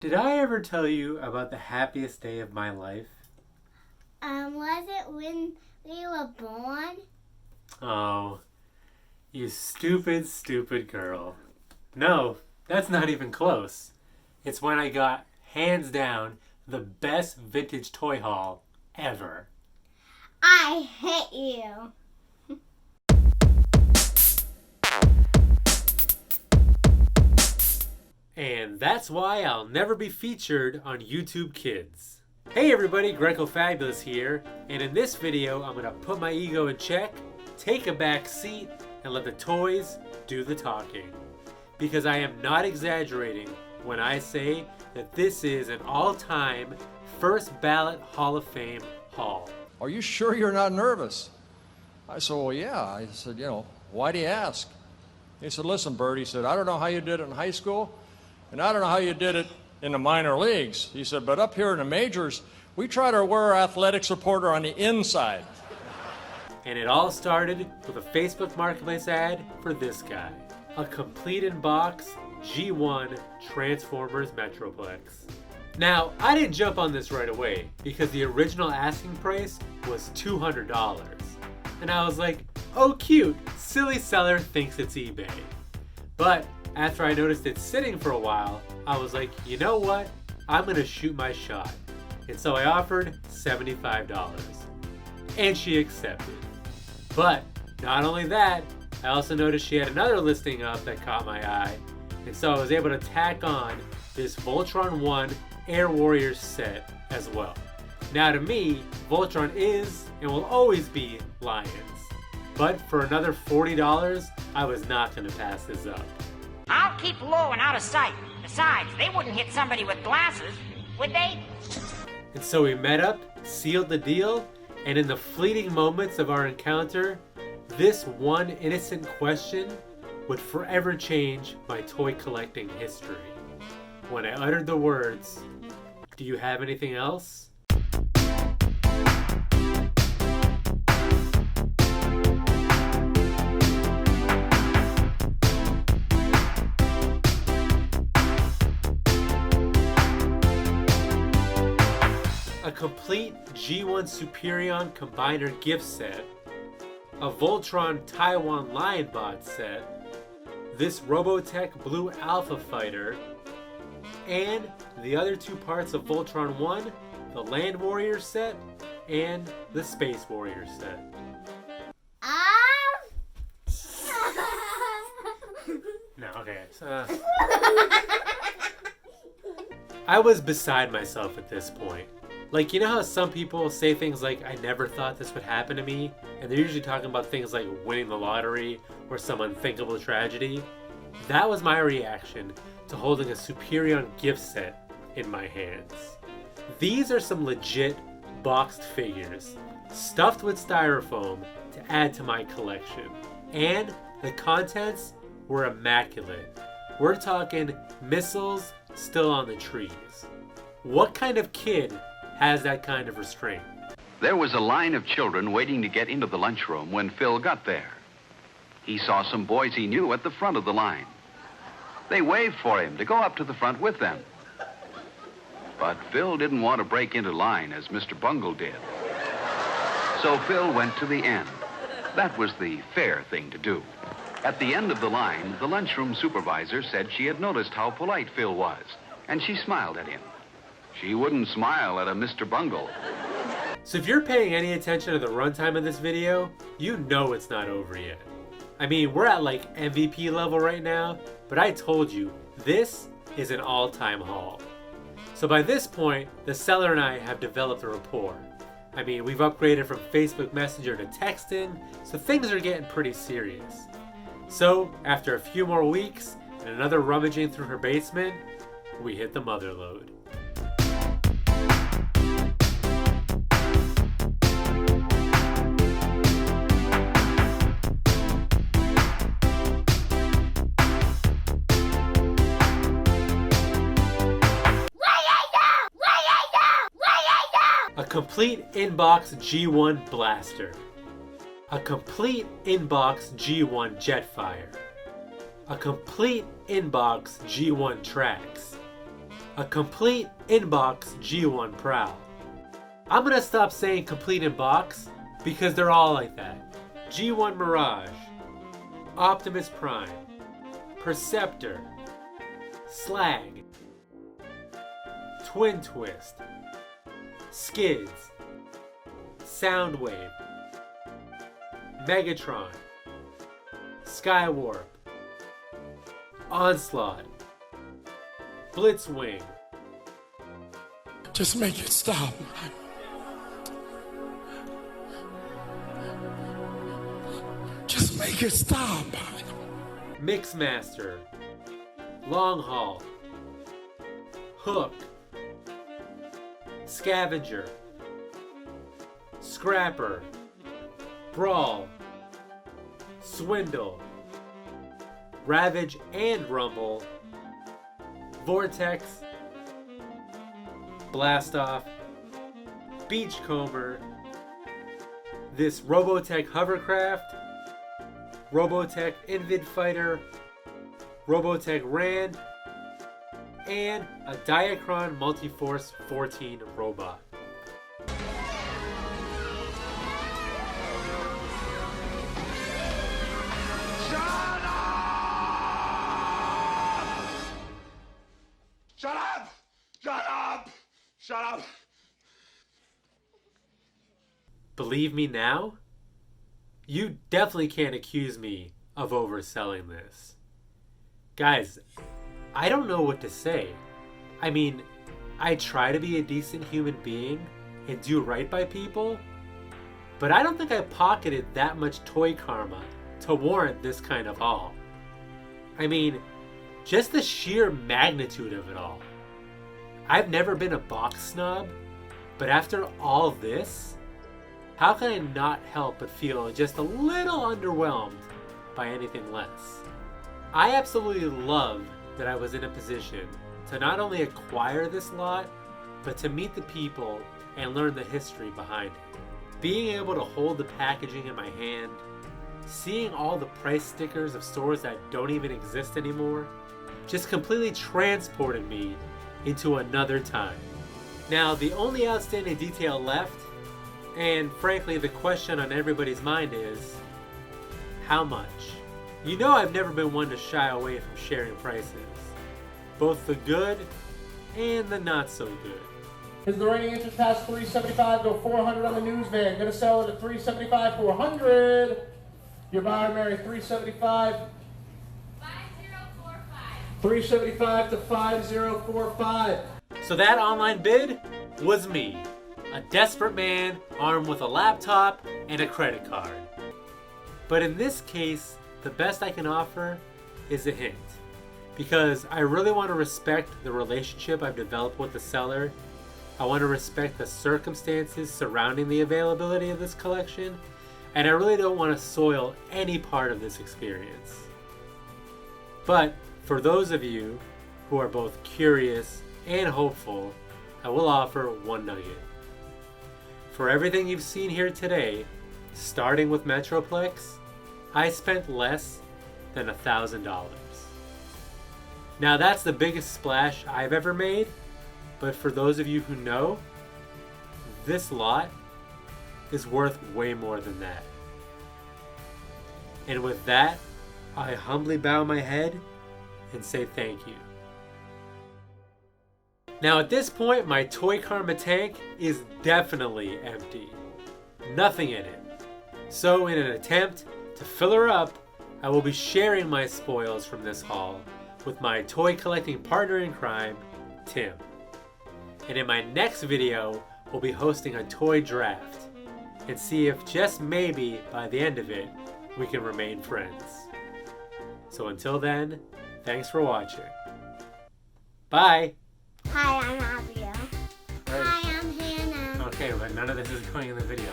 Did I ever tell you about the happiest day of my life? Was it when we were born? Oh, you stupid, stupid girl. No, that's not even close. It's when I got, hands down, the best vintage toy haul ever. I hate you. And that's why I'll never be featured on YouTube Kids. Hey everybody, Grecofabulous here, and in this video I'm going to put my ego in check, take a back seat, and let the toys do the talking. Because I am not exaggerating when I say that this is an all-time first ballot Hall of Fame haul. Are you sure you're not nervous? I said, well, yeah. I said, why do you ask? He said, listen, Bert, he said, I don't know how you did it in high school, and I don't know how you did it in the minor leagues. He said, but up here in the majors, we try to wear our athletics reporter on the inside. And it all started with a Facebook Marketplace ad for this guy. A complete in-box G1 Transformers Metroplex. Now, I didn't jump on this right away because the original asking price was $200. And I was like, oh cute, silly seller thinks it's eBay. But after I noticed it sitting for a while, I was like, you know what? I'm gonna shoot my shot. And so I offered $75. And she accepted. But not only that, I also noticed she had another listing up that caught my eye. And so I was able to tack on this Voltron 1 Air Warriors set as well. Now to me, Voltron is and will always be Lions. But for another $40, I was not gonna pass this up. I'll keep low and out of sight. Besides, they wouldn't hit somebody with glasses, would they? And so we met up, sealed the deal, and in the fleeting moments of our encounter, this one innocent question would forever change my toy collecting history. When I uttered the words, "Do you have anything else?" A complete G1 Superion Combiner gift set, a Voltron Taiwan Lion Bot set, this Robotech Blue Alpha Fighter, and the other two parts of Voltron 1, the Land Warrior set, and the Space Warrior set. No, okay. I was beside myself at this point. Like, you know how some people say things like, I never thought this would happen to me? And they're usually talking about things like winning the lottery or some unthinkable tragedy. That was my reaction to holding a Superion gift set in my hands. These are some legit boxed figures, stuffed with styrofoam to add to my collection. And the contents were immaculate. We're talking missiles still on the trees. What kind of kid has that kind of restraint? There was a line of children waiting to get into the lunchroom when Phil got there. He saw some boys he knew at the front of the line. They waved for him to go up to the front with them. But Phil didn't want to break into line as Mr. Bungle did. So Phil went to the end. That was the fair thing to do. At the end of the line, the lunchroom supervisor said she had noticed how polite Phil was, and she smiled at him. She wouldn't smile at a Mr. Bungle. So if you're paying any attention to the runtime of this video, you know it's not over yet. I mean, we're at like MVP level right now, but I told you, this is an all-time haul. So by this point, the seller and I have developed a rapport. I mean, we've upgraded from Facebook Messenger to texting, so things are getting pretty serious. So after a few more weeks and another rummaging through her basement, we hit the mother lode. A complete in-box G1 blaster. A complete in-box G1 Jetfire. A complete in-box G1 tracks. a complete inbox G1 prowl. I'm gonna stop saying complete inbox because they're all like that. G1 Mirage, Optimus Prime, Perceptor, Slag, Twin Twist, Skids, Soundwave, Megatron, Skywarp, Onslaught, Blitzwing. Just make it stop. Just make it stop. Mixmaster, Long Haul, Hook, Scavenger, Scrapper, Brawl, Swindle, Ravage and Rumble, Vortex, Blastoff, Beachcomber, this Robotech Hovercraft, Robotech Invid Fighter, Robotech Rand, and a Diacron Multiforce 14 robot. Shut up! Shut up! Shut up! Believe me now? You definitely can't accuse me of overselling this. Guys, I don't know what to say. I mean, I try to be a decent human being and do right by people, but I don't think I pocketed that much toy karma to warrant this kind of haul. I mean, just the sheer magnitude of it all. I've never been a box snob, but after all this, how can I not help but feel just a little underwhelmed by anything less? I absolutely love that I was in a position to not only acquire this lot, but to meet the people and learn the history behind it. Being able to hold the packaging in my hand, seeing all the price stickers of stores that don't even exist anymore, just completely transported me into another time. Now, the only outstanding detail left, and frankly the question on everybody's mind is, how much? You know I've never been one to shy away from sharing prices, both the good and the not so good. Is the rating interest past 375 to 400 on the news van? Gonna sell it at 375 for 100. Your buyer, Mary, 375. 375 to 5045. So that online bid was me, a desperate man armed with a laptop and a credit card. But in this case, the best I can offer is a hint, because I really want to respect the relationship I've developed with the seller. I want to respect the circumstances surrounding the availability of this collection, and I really don't want to soil any part of this experience. But for those of you who are both curious and hopeful, I will offer one nugget. For everything you've seen here today, starting with Metroplex, I spent less than $1,000. Now that's the biggest splash I've ever made, but for those of you who know, this lot is worth way more than that. And with that, I humbly bow my head and say thank you. Now at this point, my toy karma tank is definitely empty. Nothing in it. So in an attempt to fill her up, I will be sharing my spoils from this haul with my toy collecting partner in crime, Tim. And in my next video, we'll be hosting a toy draft and see if just maybe by the end of it, we can remain friends. So until then, thanks for watching. Bye! Hi, I'm Abigail. Right. Hi, I'm Hannah. Okay, but none of this is going in the video.